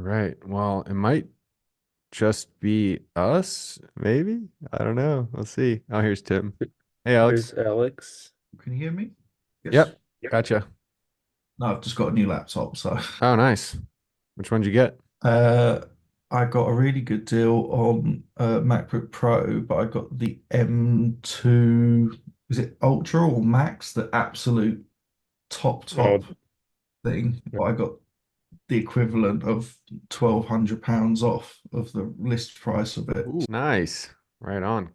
Right. Well, it might just be us, maybe. I don't know. Let's see. Oh, here's Tim. Hey, Alex. There's Alex. Can you hear me? Yes. Yep. Gotcha. No, I've just got a new laptop, so Oh, nice. Which one did you get? uh, I got a really good deal on MacBook Pro, but I got the M2, is it Ultra or Max, the absolute top Oh, thing. But I got the equivalent of £1,200 off of the list price of it. Ooh, nice. Right on.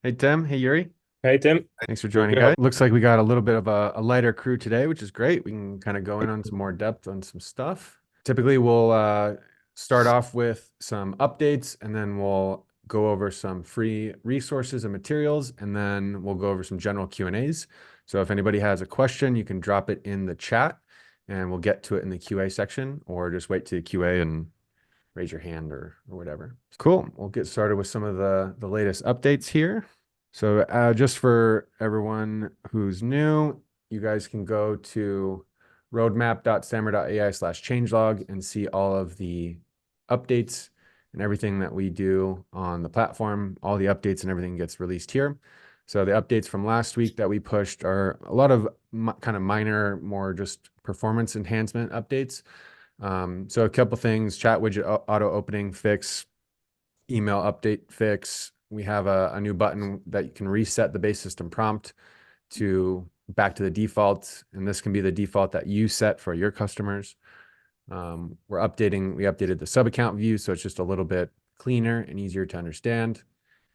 Hey, Tim. Hey, Yuri. hey Tim. Thanks for How joining, can I guys. help? Looks like we got a little bit of a lighter crew today, which is great. We can kind of go in on some more depth on some stuff. Typically, we'll start off with some updates, and then we'll go over some free resources and materials, and then we'll go over some general Q&As. So if anybody has a question, you can drop it in the chat, and we'll get to it in the QA section, or just wait to the QA and raise your hand or whatever. Cool. We'll get started with some of the latest updates here. So just for everyone who's new, you guys can go to roadmap.stammer.ai/changelog and see all of the updates and everything that we do on the platform. All the updates and everything gets released here. So the updates from last week that we pushed are a lot of kind of minor, more just performance enhancement updates. So a couple things: chat widget auto opening fix, email update fix. We have a new button that you can reset the base system prompt to back to the default, and this can be the default that you set for your customers. We updated the sub account view, so it's just a little bit cleaner and easier to understand.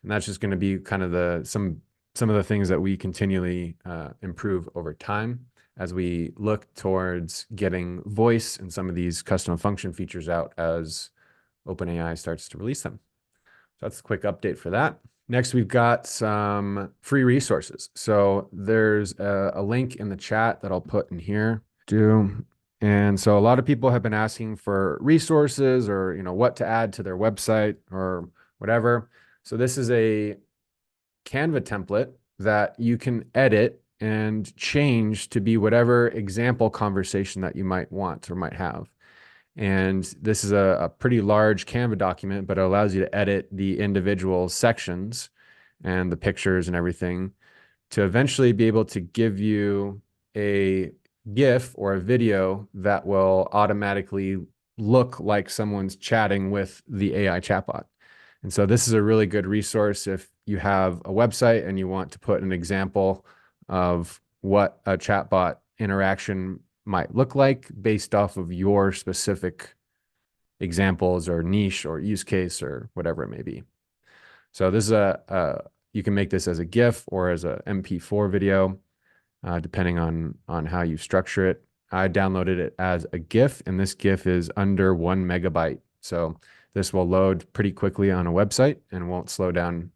And that's just going to be kind of some of the things that we continually improve over time as we look towards getting voice and some of these custom function features out as OpenAI starts to release them. So that's a quick update for that. Next, we've got some free resources. So there's a link in the chat that I'll put in here. And so a lot of people have been asking for resources or, what to add to their website or whatever. So this is a Canva template that you can edit and change to be whatever example conversation that you might want or might have. And this is a pretty large Canva document, but it allows you to edit the individual sections and the pictures and everything to eventually be able to give you a GIF or a video that will automatically look like someone's chatting with the AI chatbot. And so this is a really good resource if you have a website and you want to put an example of what a chatbot interaction might look like based off of your specific examples or niche or use case or whatever it may be. So this is you can make this as a GIF or as a MP4 video, depending on how you structure it. I downloaded it as a GIF, and this GIF is under 1 MB. So this will load pretty quickly on a website and won't slow down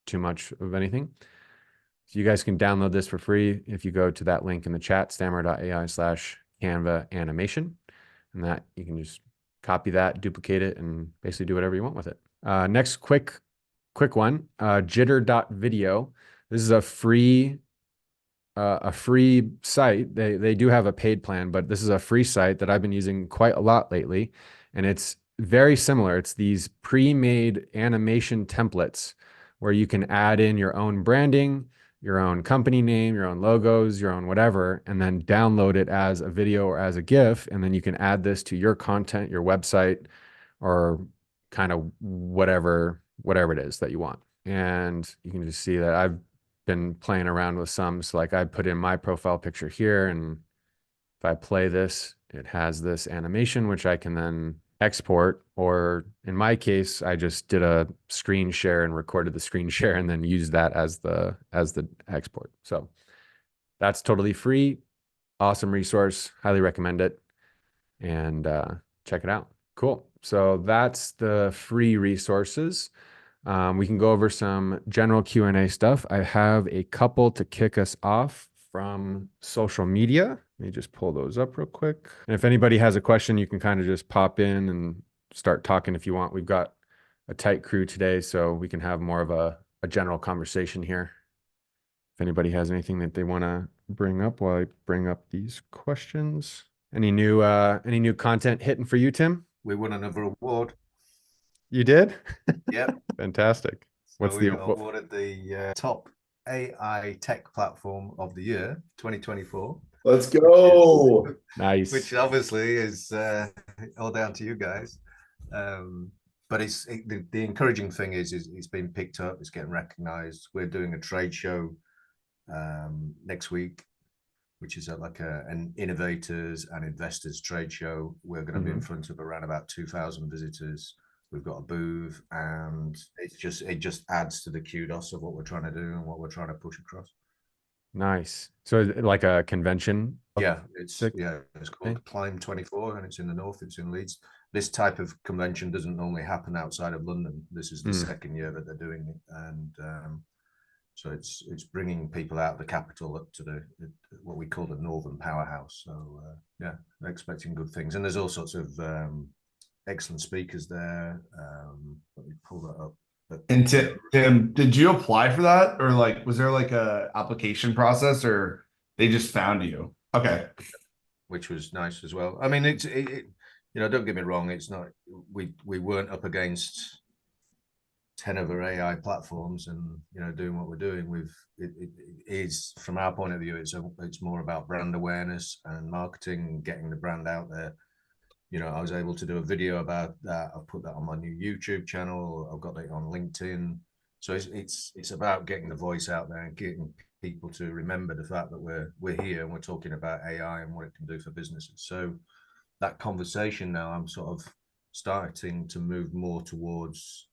too much of anything. So you guys can download this for free if you go to that link in the chat, stammer.ai/Canva animation. And that you can just copy that, duplicate it, and basically do whatever you want with it. Next quick one, jitter.video. This is a free site. They do have a paid plan, but this is a free site that I've been using quite a lot lately. And it's very similar. It's these pre-made animation templates where you can add in your own branding, your own company name, your own logos, your own whatever, and then download it as a video or as a GIF. And then you can add this to your content, your website, or kind of whatever it is that you want. And you can just see that I've been playing around with some. So like I put in my profile picture here, and if I play this, it has this animation, which I can then export, or in my case, I just did a screen share and recorded the screen share and then used that as the export. So that's totally free. Awesome resource. Highly recommend it. And check it out. Cool. So that's the free resources. We can go over some general Q&A stuff. I have a couple to kick us off from social media. Let me just pull those up real quick. And if anybody has a question, you can kind of just pop in and start talking if you want. We've got a tight crew today, so we can have more of a general conversation here. If anybody has anything that they want to bring up while I bring up these questions. Any new content hitting for you, Tim? we won another award. You did? Yep. Fantastic. So we got awarded the top AI tech platform of the year, 2024. Let's go. Nice. Which obviously is all down to you guys. But the encouraging thing is it's been picked up, it's getting recognized. We're doing a trade show next week, which is like an innovators and investors trade show. We're going to be in front of around about 2,000 visitors. We've got a booth, and it just adds to the kudos of what we're trying to do and what we're trying to push across. Nice. So is it like a convention? Yeah, it's called Climb 24, and it's in the north. It's in Leeds. This type of convention doesn't normally happen outside of London. This is the second year that they're doing it, and so it's bringing people out of the capital up to what we call the Northern Powerhouse. So yeah, they're expecting good things, and there's all sorts of excellent speakers there. Let me pull that up. And Tim, did you apply for that, or like was there like a application process, or they just found you? Okay, which was nice as well. I mean, it you know, don't get me wrong, it's not we weren't up against 10 other AI platforms and, you know, doing what we're doing. It is, from our point of view, it's more about brand awareness and marketing, getting the brand out there. You know, I was able to do a video about that. I've put that on my new YouTube channel. I've got it on LinkedIn. So it's about getting the voice out there and getting people to remember the fact that we're here and we're talking about AI and what it can do for businesses. So that conversation now, I'm sort of starting to move more towards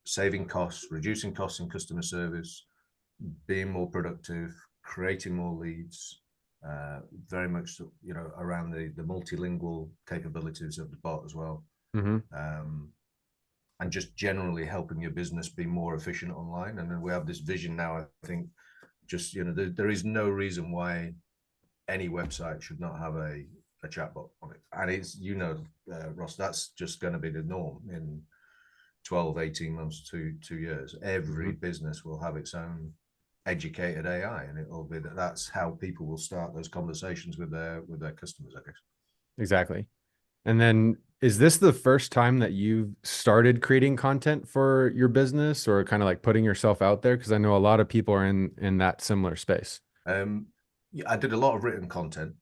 saving costs, reducing costs in customer service, being more productive, creating more leads. Very much, you know, around the multilingual capabilities of the bot as well, and just generally helping your business be more efficient online. And then we have this vision now. I think, just, you know, there is no reason why any website should not have a chatbot on it. And it's, you know, Ross, that's just going to be the norm in 12, 18 months to 2 years. Every business will have its own educated AI, and it will be that's how people will start those conversations with their customers, I guess. Exactly. And then is this the first time that you've started creating content for your business, or kind of like putting yourself out there? Because I know a lot of people are in that similar space. Yeah, I did a lot of written content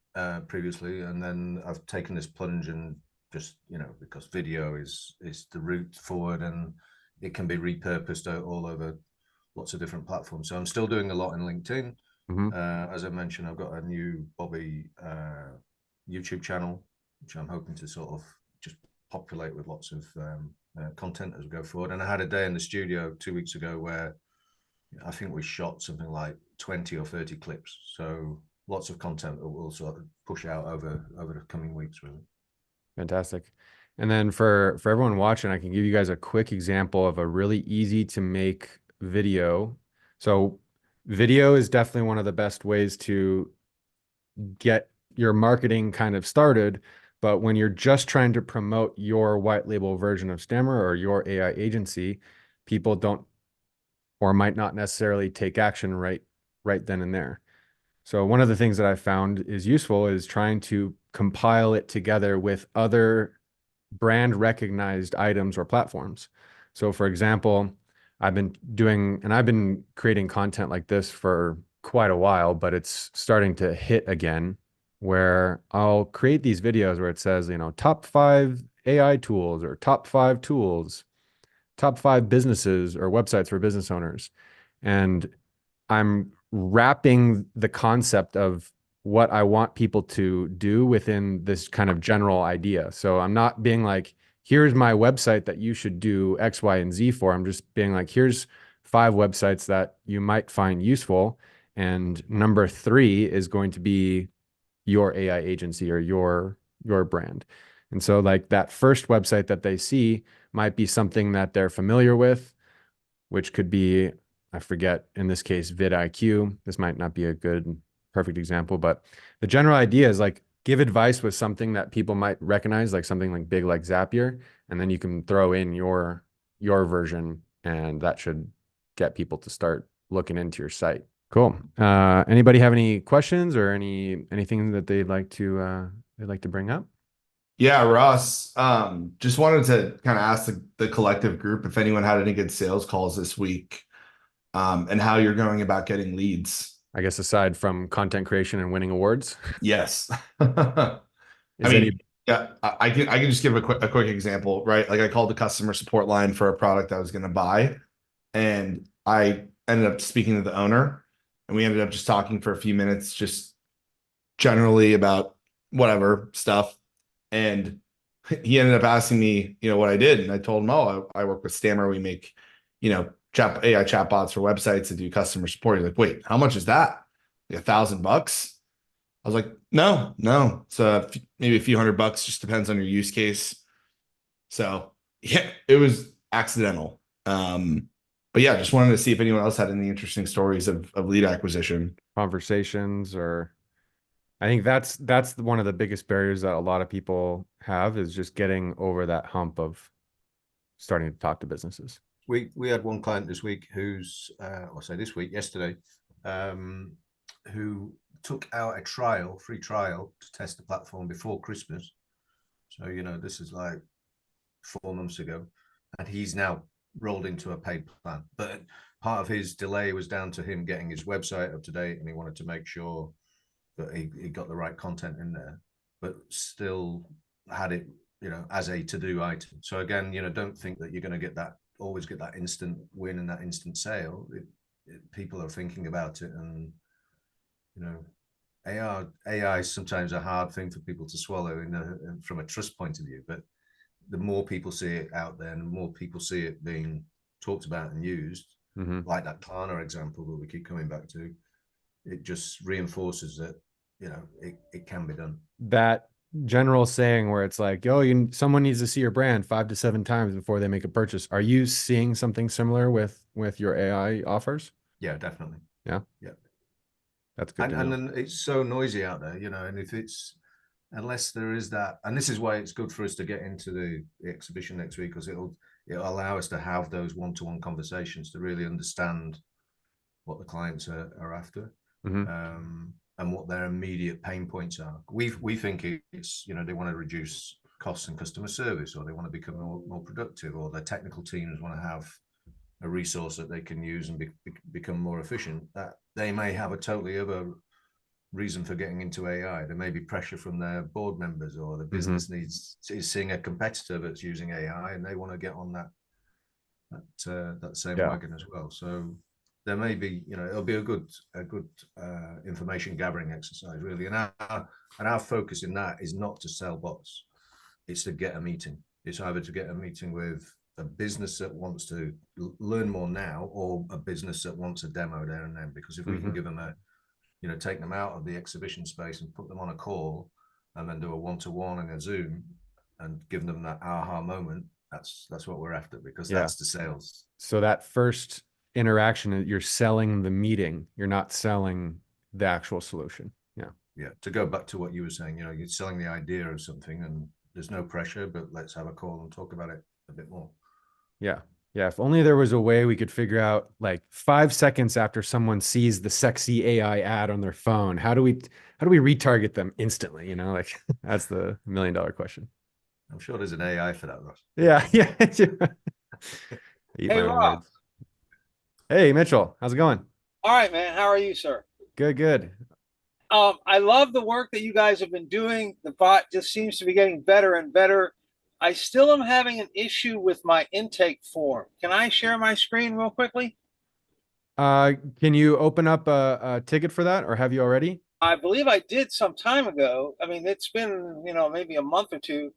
previously, and then I've taken this plunge and just, you know, because video is the route forward and it can be repurposed all over lots of different platforms. So I'm still doing a lot in LinkedIn. As I mentioned, I've got a new Bobby YouTube channel, which I'm hoping to sort of just populate with lots of content as we go forward. And I had a day in the studio 2 weeks ago where I think we shot something like 20 or 30 clips. So lots of content that we'll sort of push out over the coming weeks, really. Fantastic. And then for everyone watching, I can give you guys a quick example of a really easy to make video. So video is definitely one of the best ways to get your marketing kind of started. But when you're just trying to promote your white label version of Stammer or your AI agency, people don't or might not necessarily take action right then and there. So one of the things that I found is useful is trying to compile it together with other brand recognized items or platforms. So for example, I've been creating content like this for quite a while, but it's starting to hit again, where I'll create these videos where it says, you know, top 5 AI tools, or top 5 tools, top 5 businesses or websites for business owners. And I'm wrapping the concept of what I want people to do within this kind of general idea. So I'm not being like, here's my website that you should do X, Y, and Z for. I'm just being like, here's 5 websites that you might find useful. And number 3 is going to be your AI agency or your brand. And so like that first website that they see might be something that they're familiar with, which could be, I forget, in this case, vidIQ. This might not be a good, perfect example, but the general idea is like, give advice with something that people might recognize, like something like big, like Zapier, and then you can throw in your version, and that should get people to start looking into your site. Cool. Anybody have any questions or anything that they'd like to bring up? Yeah, Russ. Just wanted to kind of ask the collective group if anyone had any good sales calls this week, and how you're going about getting leads. I guess aside from content creation and winning awards, Yes. I is any mean, yeah, I can just give a quick example, right? Like I called the customer support line for a product I was going to buy, and I ended up speaking to the owner, and we ended up just talking for a few minutes, just generally about whatever stuff. And he ended up asking me, what I did. And I told him, oh, I work with Stammer. We make, AI chatbots for websites to do customer support. He's like, wait, how much is that? Like $1,000? I was like, no. So maybe a few $100, just depends on your use case. So yeah, it was accidental. But yeah, just wanted to see if anyone else had any interesting stories of lead acquisition. conversations, or I think that's one of the biggest barriers that a lot of people have, is just getting over that hump of starting to talk to businesses. We had one client this week who's yesterday, who took out a free trial to test the platform before Christmas. So, this is like 4 months ago, and he's now rolled into a paid plan. But part of his delay was down to him getting his website up to date, and he wanted to make sure that he got the right content in there, but still had it, as a to-do item. So again, don't think that you're going to always get that instant win and that instant sale. People are thinking about it, and AI is sometimes a hard thing for people to swallow from a trust point of view. But the more people see it out there, and the more people see it being talked about and used, like that Klarna example that we keep coming back to, it just reinforces that it can be done. That general saying where it's like, someone needs to see your brand 5 to 7 times before they make a purchase. Are you seeing something similar with your AI offers? Yeah, definitely. Yeah. That's good to And know. then it's so noisy out there, and if unless there is that, and this is why it's good for us to get into the exhibition next week, because it'll allow us to have those one-to-one conversations to really understand what the clients are after, and what their immediate pain points are. We think it's, they want to reduce costs in customer service, or they want to become more productive, or their technical teams want to have a resource that they can use and become more efficient. That they may have a totally other reason for getting into AI. There may be pressure from their board members, or the business is seeing a competitor that's using AI, and they want to get on that same wagon as well. So there may be, it'll be a good information gathering exercise, really. And our focus in that is not to sell bots. It's to get a meeting. It's either to get a meeting with a business that wants to learn more now, or a business that wants a demo there and then. Because if we can give them take them out of the exhibition space and put them on a call, and then do a one-to-one and a Zoom, and give them that aha moment, that's what we're after, because that's the sales. So that first interaction, you're selling the meeting, you're not selling the actual solution. Yeah. To go back to what you were saying, you're selling the idea of something, and there's no pressure, but let's have a call and talk about it a bit more. Yeah. If only there was a way we could figure out, like, 5 seconds after someone sees the sexy AI ad on their phone, how do we retarget them instantly? Like, that's the $1 million question. I'm sure there's an AI for that, Ross. Yeah. Eat Hey, my own Rob. words. Hey, Mitchell, how's it going? All right, man. How are you, sir? Good. I love the work that you guys have been doing. The bot just seems to be getting better and better. I still am having an issue with my intake form. Can I share my screen real quickly? Can you open up a ticket for that, or have you already? I believe I did some time ago. I mean, it's been, maybe a month or two.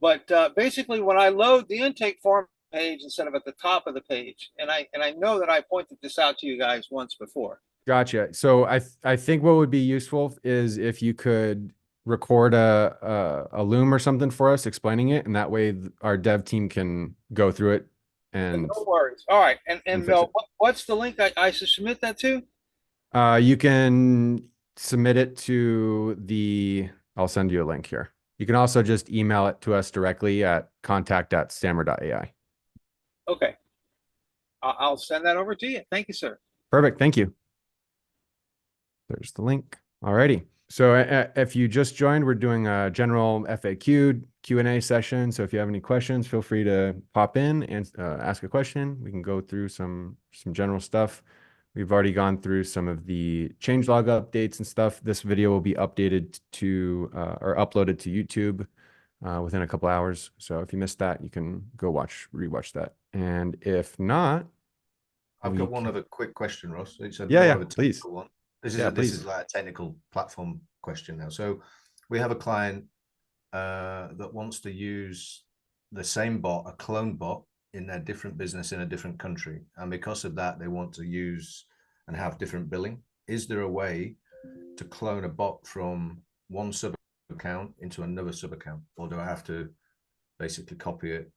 But basically, when I load the intake form page instead of at the top of the page, and I know that I pointed this out to you guys once before. Gotcha. So I think what would be useful is if you could record a Loom or something for us explaining it, and that way our dev team can go through it. And no worries. All right. And fix it. what's the link I should submit that to? You can submit it to I'll send you a link here. You can also just email it to us directly at contact@stammer.ai. Okay. I'll send that over to you. Thank you, sir. Perfect. Thank you. There's the link. Alrighty. So if you just joined, we're doing a general FAQ Q&A session. So if you have any questions, feel free to pop in and ask a question. We can go through some general stuff. We've already gone through some of the changelog updates and stuff. This video will be updated to or uploaded to YouTube within a couple hours. So if you missed that, you can go rewatch that. And if not, I've got one other quick question, Ross. It's a Yeah, more yeah, of a please. technical one. This Yeah, is please. like a technical platform question now. So we have a client that wants to use the same bot, a clone bot, in their different business in a different country, and because of that, they want to use and have different billing. Is there a way to clone a bot from one sub account into another sub account, or do I have to basically copy it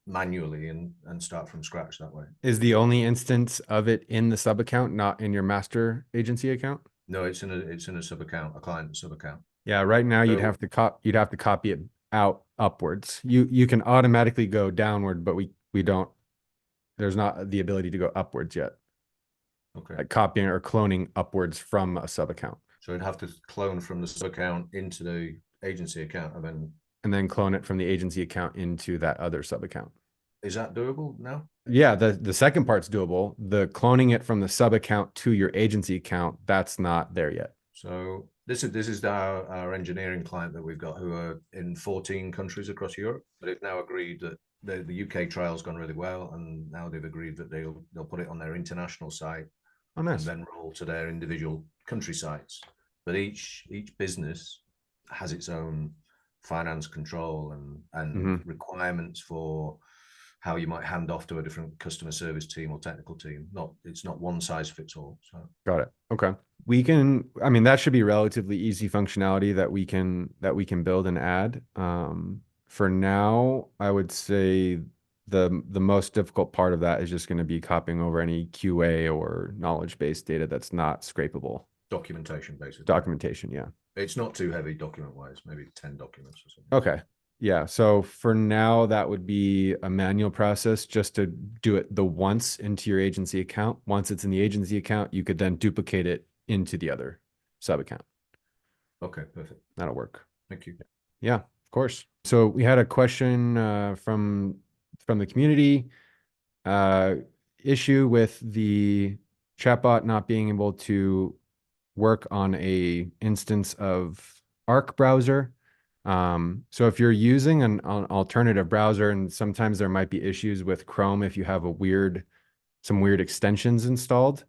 manually and start from scratch that way? Is the only instance of it in the sub account, not in your master agency account? No, it's in a sub account, a client sub account. Yeah, right now you'd So- have to copy it out upwards. You can automatically go downward, but we don't. There's not the ability to go upwards yet. Okay. Like copying or cloning upwards from a sub account, So I'd have to clone from the sub account into the agency account, and then clone it from the agency account into that other sub account. is that doable now? Yeah, the second part's doable. The cloning it from the sub account to your agency account, that's not there yet. So this is our engineering client that we've got, who are in 14 countries across Europe. But they've now agreed that the UK trial's gone really well, and now they've agreed that they'll put it on their international site Oh, and nice. then roll to their individual country sites. But each business has its own finance control and requirements for how you might hand off to a different customer service team or technical team. It's not one size fits all. So Got it. Okay. I mean, that should be relatively easy functionality that we can build and add. For now, I would say the most difficult part of that is just going to be copying over any QA or knowledge-based data that's not scrapable. documentation, basically. Documentation, yeah. It's not too heavy document-wise, maybe 10 documents or something. Okay. Yeah. So for now, that would be a manual process just to do it the once into your agency account. Once it's in the agency account, you could then duplicate it into the other sub account. Okay, perfect. That'll work. Thank you. Yeah, of course. So we had a question from the community, issue with the chatbot not being able to work on a instance of Arc browser. So if you're using an alternative browser, and sometimes there might be issues with Chrome if you have some weird extensions installed,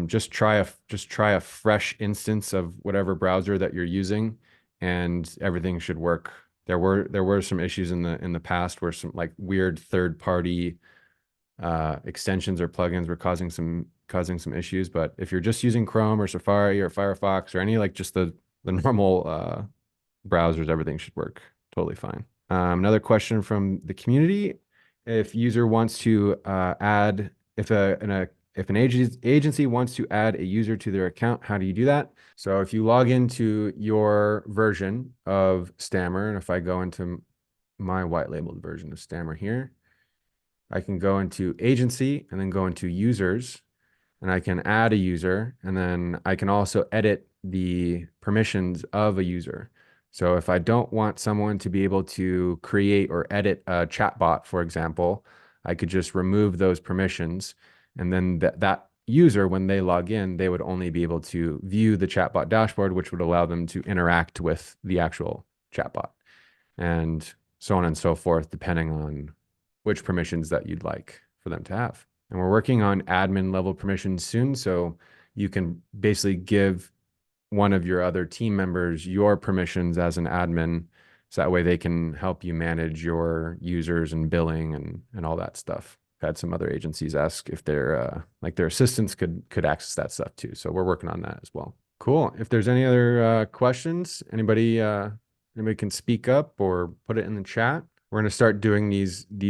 just try a fresh instance of whatever browser that you're using, and everything should work. There were some issues in the past where some like weird third-party extensions or plugins were causing some issues. But if you're just using Chrome or Safari or Firefox or any like just the normal browsers, everything should work totally fine. Another question from the community: if user wants to add, if an agency wants to add a user to their account, how do you do that? So if you log into your version of Stammer, and if I go into my white labeled version of Stammer here, I can go into agency and then go into users, and I can add a user, and then I can also edit the permissions of a user. So if I don't want someone to be able to create or edit a chatbot, for example, I could just remove those permissions, and then that user, when they log in, they would only be able to view the chatbot dashboard, which would allow them to interact with the actual chatbot, and so on and so forth, depending on which permissions that you'd like for them to have. And we're working on admin level permissions soon, so you can basically give one of your other team members your permissions as an admin, so that way they can help you manage your users and billing and all that stuff. I've had some other agencies ask if their assistants could access that stuff too. So we're working on that as well. Cool. If there's any other questions, anybody can speak up or put it in the chat. We're going to start doing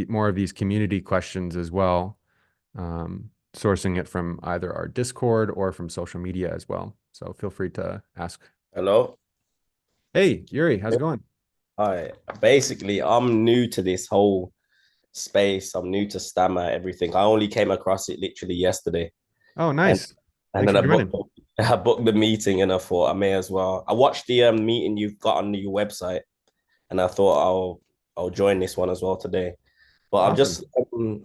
more of these community questions as well, sourcing it from either our Discord or from social media as well. So feel free to ask. Hello. Hey, Yuri, how's it going? Hi. Basically, I'm new to this whole space. I'm new to Stammer, everything. I only came across it literally yesterday. Oh, nice. And Thanks then for joining. I booked the meeting and I thought I may as well. I watched the meeting you've got on your website, and I thought I'll join this one as well today. But Awesome.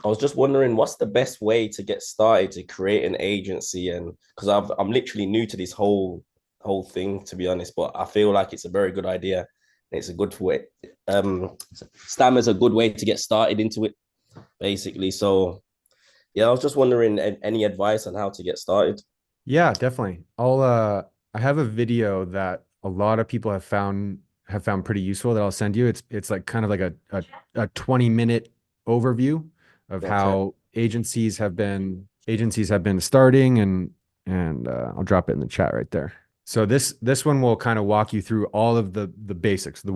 I was just wondering what's the best way to get started to create an agency, and because I'm literally new to this whole thing, to be honest, but I feel like it's a very good idea. It's a good way. Stammer's a good way to get started into it, basically. So yeah, I was just wondering any advice on how to get started. Yeah, definitely. I have a video that a lot of people have found pretty useful that I'll send you. It's like kind of like a 20-minute overview of Okay. how agencies have been starting, and I'll drop it in the chat right there. So this one will kind of walk you through all of the basics, the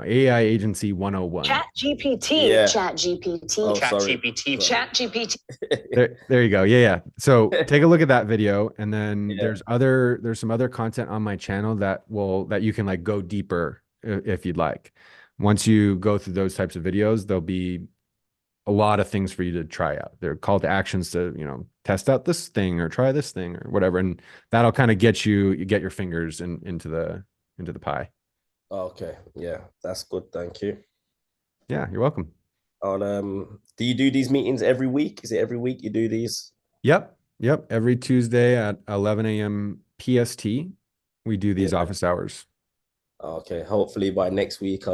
AI agency 101. Yeah. Chat GPT. Oh, Chat sorry. GPT. Sorry. Chat GPT. There you go. Yeah. So take a look at that video, and then Yeah. there's some other content on my channel that you can like go deeper if you'd like. Once you go through those types of videos, there'll be a lot of things for you to try out. They're call to actions to, test out this thing or try this thing or whatever. And that'll kind of get you get your fingers into the pie. Okay. Yeah, that's good. Thank you. Yeah, you're welcome. Do you do these meetings every week? Is it every week you do these? Yep. Every Tuesday at 11 a.m. PST, we do these office hours. Okay. Hopefully by next week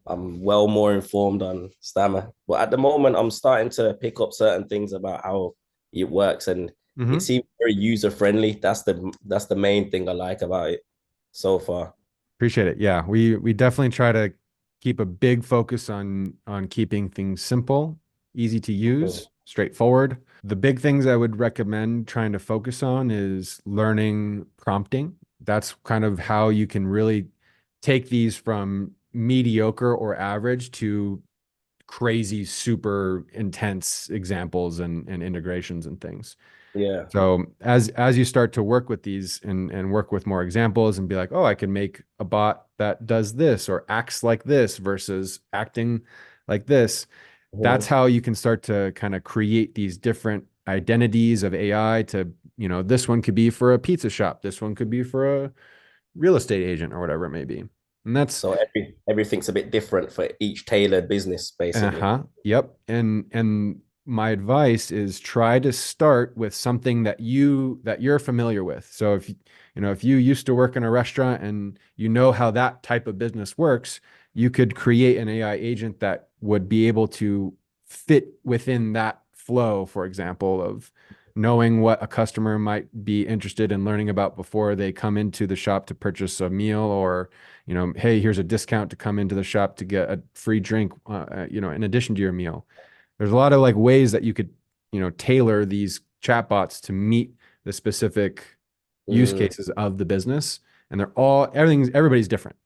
I'm well more informed on Stammer. But at the moment, I'm starting to pick up certain things about how it works, and it seems very user friendly. That's the main thing I like about it so far. Appreciate it. Yeah, we definitely try to keep a big focus on keeping things simple, easy to use, straightforward. The big things I would recommend trying to focus on is learning prompting. That's kind of how you can really take these from mediocre or average to crazy, super intense examples and integrations and things. Yeah. So as you start to work with these and work with more examples and be like, oh, I can make a bot that does this or acts like this versus acting like this. That's how you can start to kind of create these different identities of AI to, this one could be for a pizza shop. This one could be for a real estate agent or whatever it may be. And that's So everything's a bit different for each tailored business, basically. Yep. And my advice is try to start with something that you're familiar with. So if you used to work in a restaurant and you know how that type of business works, you could create an AI agent that would be able to fit within that flow, for example, of knowing what a customer might be interested in learning about before they come into the shop to purchase a meal, or hey, here's a discount to come into the shop to get a free drink, in addition to your meal. There's a lot of like ways that you could, tailor these chatbots to meet the specific use cases of the business. And everybody's different.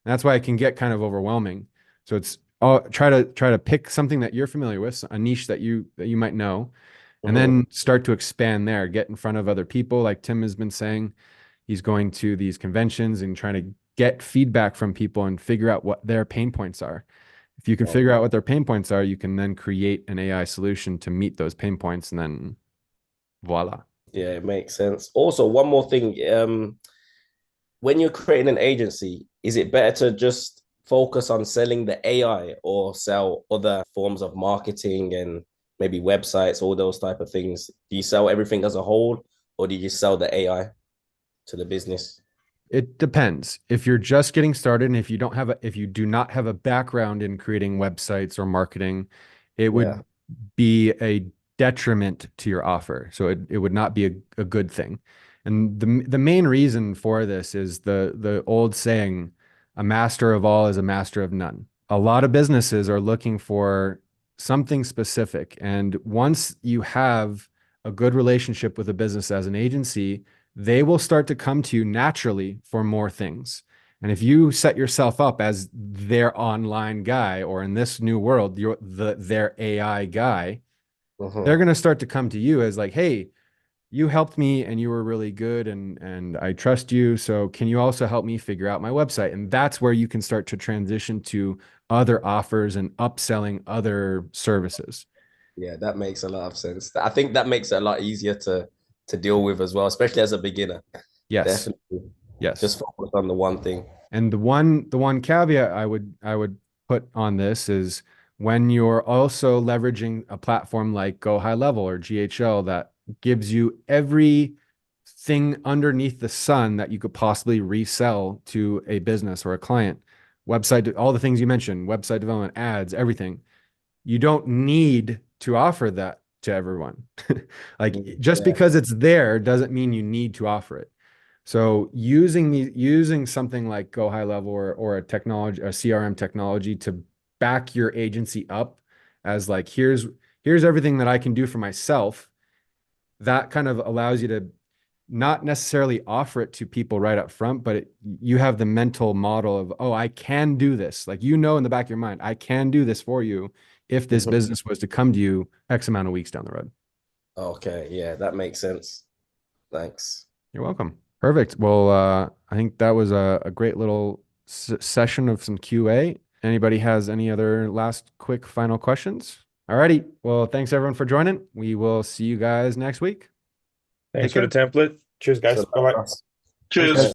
And that's why it can get kind of overwhelming. So it's try to pick something that you're familiar with, a niche that you might know, and then start to expand there, get in front of other people. Like Tim has been saying, he's going to these conventions and trying to get feedback from people and figure out what their pain points are. If you can figure out what their pain points are, you can then create an AI solution to meet those pain points, and then voila. Yeah, it makes sense. Also, one more thing. When you're creating an agency, is it better to just focus on selling the AI or sell other forms of marketing and maybe websites, all those type of things? Do you sell everything as a whole, or do you sell the AI to the business? It depends. If you're just getting started and if you do not have a background in creating websites or marketing, it would be a detriment to your offer. So it would not be a good thing. And the main reason for this is the old saying, a master of all is a master of none. A lot of businesses are looking for something specific. And once you have a good relationship with a business as an agency, they will start to come to you naturally for more things. And if you set yourself up as their online guy, or in this new world, you're their AI guy, they're going to start to come to you as like, hey, you helped me and you were really good and I trust you. So can you also help me figure out my website? And that's where you can start to transition to other offers and upselling other services. Yeah, that makes a lot of sense. I think that makes it a lot easier to to deal with as well, especially as a beginner. Yes. Definitely. Yes. Just focus on the one thing. And the one caveat I would put on this is when you're also leveraging a platform like Go High Level or GHL that gives you everything underneath the sun that you could possibly resell to a business or a client, website, all the things you mentioned, website development, ads, everything. You don't need to offer that to everyone. Like just because it's there doesn't mean you need to offer it. So using something like Go High Level or a technology, a CRM technology to back your agency up as like, here's everything that I can do for myself. That kind of allows you to not necessarily offer it to people right up front, but you have the mental model of, oh, I can do this. Like, in the back of your mind, I can do this for you if this business was to come to you X amount of weeks down the road. Okay, yeah, that makes sense. Thanks. You're welcome. Perfect. Well, I think that was a great little session of some QA. Anybody has any other last quick final questions? All righty. Well, thanks everyone for joining. We will see you guys next week. Thanks for the template. Cheers, guys. So Bye-bye. that's- Cheers.